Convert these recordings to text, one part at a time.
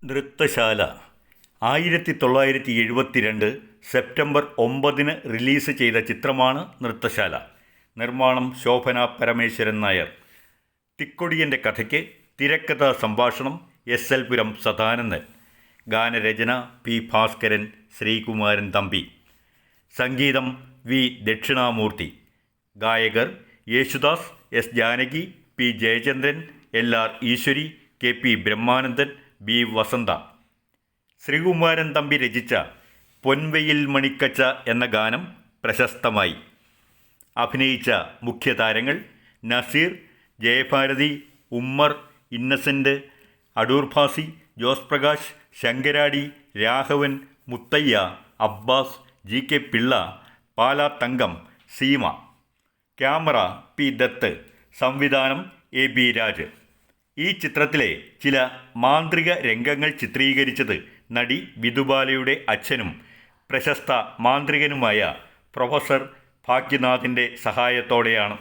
നൃത്തശാല 1972 September 9 release ചെയ്ത ചിത്രമാണ് നൃത്തശാല. നിർമ്മാണം ശോഭന പരമേശ്വരൻ നായർ. തിക്കൊടിയൻ്റെ കഥയ്ക്ക് തിരക്കഥാ സംഭാഷണം എസ്.എൽ. പുരം സദാനന്ദൻ. ഗാനരചന പി. ഭാസ്കരൻ, ശ്രീകുമാരൻ തമ്പി. സംഗീതം വി. ദക്ഷിണാമൂർത്തി. ഗായകർ Yesudas, S. Janaki, P. Jayachandran, L R. Eeswari, K. P. Brahmanandan, B. Vasantha. Sreekumaran Thampi രചിച്ച പൊൻവെയിൽ മണിക്കച്ച എന്ന ഗാനം പ്രശസ്തമായി. അഭിനയിച്ച മുഖ്യതാരങ്ങൾ Nazeer, Jayabharathi, Ummer, Innocent, Adoor Bhasi, Jose Prakash, Sankaradi, Raghavan, Muthiah, Abbas, G. K. Pillai, Pala Thankam, Seema. Camera P. Dutt. സംവിധാനം എ. ബി. രാജ്. ഈ ചിത്രത്തിലെ ചില മാന്ത്രിക രംഗങ്ങൾ ചിത്രീകരിച്ചത് നടി വിധുബാലയുടെ അച്ഛനും പ്രശസ്ത മാന്ത്രികനുമായ പ്രൊഫസർ ഭാഗ്യനാഥിൻ്റെ സഹായത്തോടെയാണ്.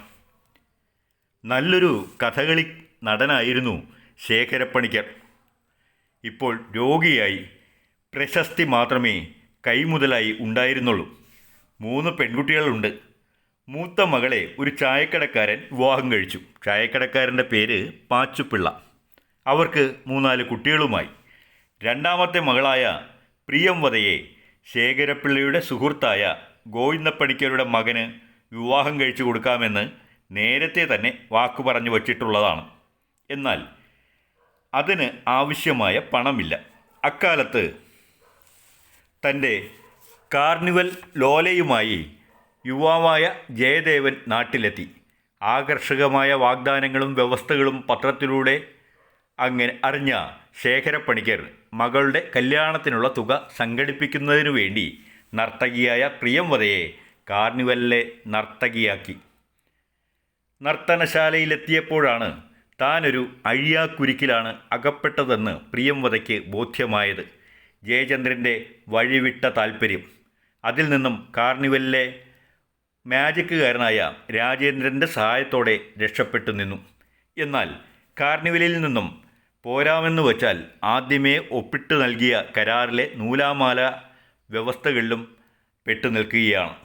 നല്ലൊരു കഥകളി നടനായിരുന്നു ശേഖരപ്പണിക്കർ. ഇപ്പോൾ രോഗിയായി. പ്രശസ്തി മാത്രമേ കൈമുതലായി ഉണ്ടായിരുന്നുള്ളൂ. 3 പെൺകുട്ടികളുണ്ട്. മൂത്ത മകളെ ഒരു ചായക്കടക്കാരൻ വിവാഹം കഴിച്ചു. ചായക്കടക്കാരൻ്റെ പേര് പാച്ചുപിള്ള. അവർക്ക് 3-4 കുട്ടികളുമായി. രണ്ടാമത്തെ മകളായ പ്രിയംവദയെ ശേഖരപ്പിള്ളയുടെ സുഹൃത്തായ ഗോവിന്ദപ്പണിക്കരുടെ മകന് വിവാഹം കഴിച്ചു കൊടുക്കാമെന്ന് നേരത്തെ തന്നെ വാക്കു പറഞ്ഞു വച്ചിട്ടുള്ളതാണ്. എന്നാൽ അതിന് ആവശ്യമായ പണമില്ല. അക്കാലത്ത് തൻ്റെ കാർണിവൽ ലോലയുമായി യുവാവായ ജയദേവൻ നാട്ടിലെത്തി. ആകർഷകമായ വാഗ്ദാനങ്ങളും വ്യവസ്ഥകളും പത്രത്തിലൂടെ അങ്ങനെ അറിഞ്ഞ ശേഖരപ്പണിക്കർ മകളുടെ കല്യാണത്തിനുള്ള തുക സംഘടിപ്പിക്കുന്നതിനു വേണ്ടി നർത്തകിയായ പ്രിയംവദയെ കാർണിവലിലെ നർത്തകിയാക്കി. നർത്തനശാലയിലെത്തിയപ്പോഴാണ് താനൊരു അഴിയാക്കുരുക്കിലാണ് അകപ്പെട്ടതെന്ന് പ്രിയംവദയ്ക്ക് ബോധ്യമായത്. ജയചന്ദ്രൻ്റെ വഴിവിട്ട താൽപ്പര്യം. അതിൽ നിന്നും കാർണിവലിലെ മാജിക്കുകാരനായ രാജേന്ദ്രൻ്റെ സഹായത്തോടെ രക്ഷപ്പെട്ടു നിന്നു. എന്നാൽ കാർണിവലിൽ നിന്നും പോരാമെന്ന് വച്ചാൽ ആദ്യമേ ഒപ്പിട്ട് നൽകിയ കരാറിലെ നൂലാമാല വ്യവസ്ഥകളിലും പെട്ടു നിൽക്കുകയാണ്.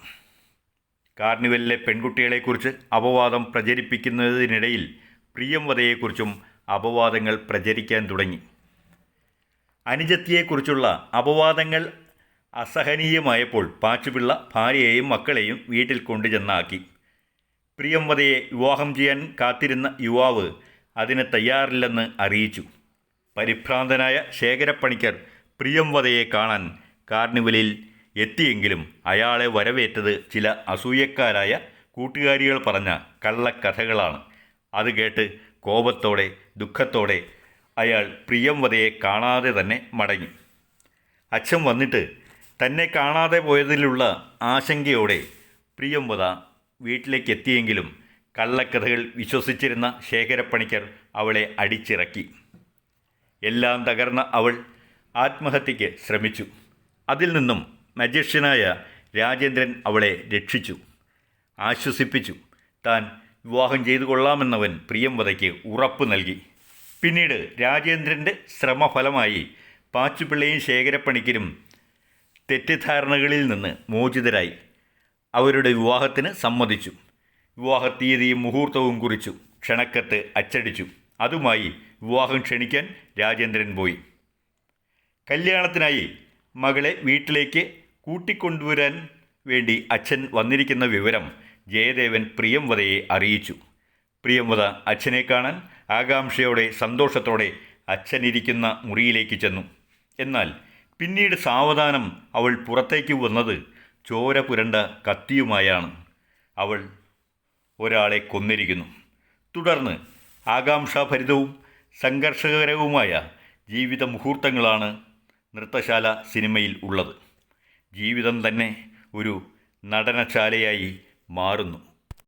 കാർണിവലിലെ പെൺകുട്ടികളെക്കുറിച്ച് അപവാദം പ്രചരിപ്പിക്കുന്നതിനിടയിൽ പ്രിയംവദയെക്കുറിച്ചും അപവാദങ്ങൾ പ്രചരിക്കാൻ തുടങ്ങി. അനുജത്തിയെക്കുറിച്ചുള്ള അപവാദങ്ങൾ അസഹനീയമായപ്പോൾ പാച്ചുപിള്ള ഭാര്യയെയും മക്കളെയും വീട്ടിൽ കൊണ്ടുചെന്നാക്കി. പ്രിയംവദയെ വിവാഹം ചെയ്യാൻ കാത്തിരുന്ന യുവാവ് അതിന് തയ്യാറില്ലെന്ന് അറിയിച്ചു. പരിഭ്രാന്തനായ ശേഖരപ്പണിക്കർ പ്രിയംവദയെ കാണാൻ കാർണിവലിൽ എത്തിയെങ്കിലും അയാളെ വരവേറ്റത് ചില അസൂയക്കാരായ കൂട്ടുകാരികൾ പറഞ്ഞ കള്ളക്കഥകളാണ്. അത് കേട്ട് കോപത്തോടെ ദുഃഖത്തോടെ അയാൾ പ്രിയംവദയെ കാണാതെ തന്നെ മടങ്ങി. അച്ഛൻ വന്നിട്ട് തന്നെ കാണാതെ പോയതിലുള്ള ആശങ്കയോടെ പ്രിയംവദ വീട്ടിലേക്ക് എത്തിയെങ്കിലും കള്ളക്കഥകൾ വിശ്വസിച്ചിരുന്ന ശേഖരപ്പണിക്കർ അവളെ അടിച്ചിറക്കി. എല്ലാം തകർന്ന അവൾ ആത്മഹത്യയ്ക്ക് ശ്രമിച്ചു. അതിൽ നിന്നും മജീഷ്യനായ രാജേന്ദ്രൻ അവളെ രക്ഷിച്ചു, ആശ്വസിപ്പിച്ചു. താൻ വിവാഹം ചെയ്തു കൊള്ളാമെന്നവൻ പ്രിയംവദയ്ക്ക് ഉറപ്പ് നൽകി. പിന്നീട് രാജേന്ദ്രൻ്റെ ശ്രമഫലമായി പാച്ചുപിള്ളയും ശേഖരപ്പണിക്കരും തെറ്റിദ്ധാരണകളിൽ നിന്ന് മോചിതരായി. അവരുടെ വിവാഹത്തിന് സമ്മതിച്ചു. വിവാഹ തീയതിയും മുഹൂർത്തവും കുറിച്ചു. ക്ഷണക്കത്ത് അച്ചടിച്ചു. അതുമായി വിവാഹം ക്ഷണിക്കാൻ രാജേന്ദ്രൻ പോയി. കല്യാണത്തിനായി മകളെ വീട്ടിലേക്ക് കൂട്ടിക്കൊണ്ടുവരാൻ വേണ്ടി അച്ഛൻ വന്നിരിക്കുന്ന വിവരം ജയദേവൻ പ്രിയംവദയെ അറിയിച്ചു. പ്രിയംവദ അച്ഛനെ കാണാൻ ആകാംക്ഷയോടെ സന്തോഷത്തോടെ അച്ഛനിരിക്കുന്ന മുറിയിലേക്ക് ചെന്നു. എന്നാൽ പിന്നീട് സാവധാനം അവൾ പുറത്തേക്ക് വന്നത് ചോര പുരണ്ട കത്തിയുമായാണ്. അവൾ ഒരാളെ കൊന്നിരിക്കുന്നു. തുടർന്ന് ആകാംക്ഷാഭരിതവും സംഘർഷകരവുമായ ജീവിത മുഹൂർത്തങ്ങളാണ് നൃത്തശാല സിനിമയിൽ ഉള്ളത്. ജീവിതം തന്നെ ഒരു നടനശാലയായി മാറുന്നു.